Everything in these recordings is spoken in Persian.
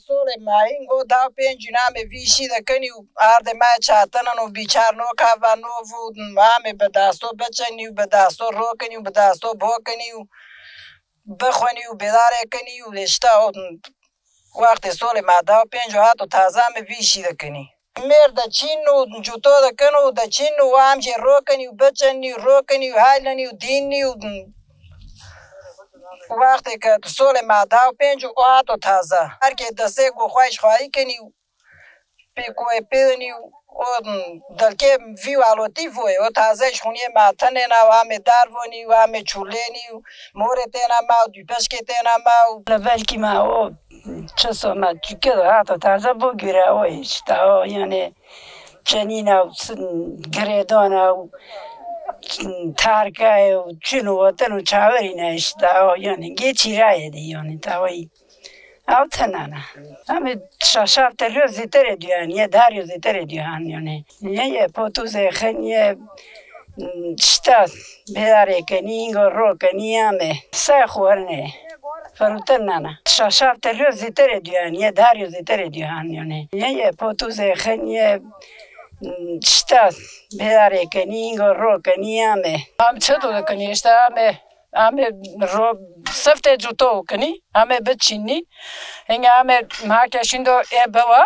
سول ماین او دا پنجنام ویشی دکنی آرد ما چاتنن و بیچار نو کافانو و مام به دستو بچنی و به دستو رو کنی و به دستو بو کنی و بخونی و بداره کنی و رشتا وقت سول ما دا پنجو هاتو تازه ویشی دکنی مرد چینو جوتو دکنو د چینو و همچه رو کنی و بچنی و رو کنی و حالنی و دینی و وقتی که سول ماده و پنجو آت و تازه هر که دسته گو خواهش خواهی کنی و پیکوی پیدنی و دلکه ویو علوتی وی و تازهش خونی ماتنه نا و همه دار ونی و همه چولینی و مورتی نما و دوپشکی نما و بلکی ما او چه سومت چکه دو آت تازه بگیره و ایشتا یعنی چنین و گریدان و تارکای و چنو وطن و چاوری نشتا یعنی گی چیرای دی یعنی تاوی او تنانا همه شاشاب روزی تره دیان یه داری روزی تره دیان یعنی یه پوتوزه خنیه شتا بداره کنی اینگو رو کنی همه سه خورنه فروتن نانا شاشاب روزی تره دیان یه داری روزی تره دیان یعنی یه پوتوزه خنیه شتا بداره کنی اینگو رو کنی همه هم چه دو کنی اشتا همه رو سفته جوتو کنی همه بچینی هنگه همه ماکشین دو بوا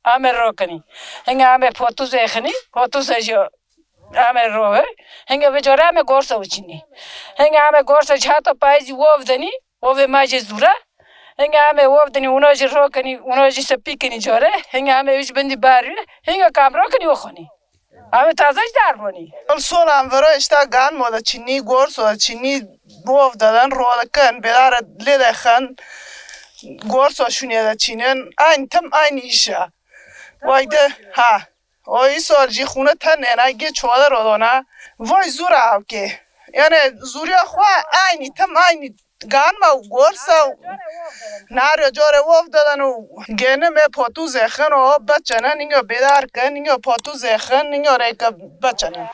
همه رو کنی هنگه همه پوتوزه خنی پوتوزه جو همه روه هنگه بجاره همه گورسه وچینی هنگه همه گورسه چهتا پایزی ووف دنی ووف ماجه زوره هنگه همه ووف دنی اونا جی رو کنی اونا جی سپی کنی جاره هنگه همه ویش بندی باری هنگه کام رو کنی و خونی همه تازهش در بونی سول هم ورا اشتا گان مودا چینی گورس و چینی ووف دادن رو کن بداره لیده خن گورس و شونیه دا چینن این تم این ایشه وایده ها وای سال جی خونه تنه نگه چواده رو دانه وای زور او که یعنی زوری خواه اینی تم اینی گان ما گورس و نارو جاره ووف دادن و گنه می پاتو زخن و بچنن اینگه بدار کن اینگه پاتو زخن اینگه ریکه بچنن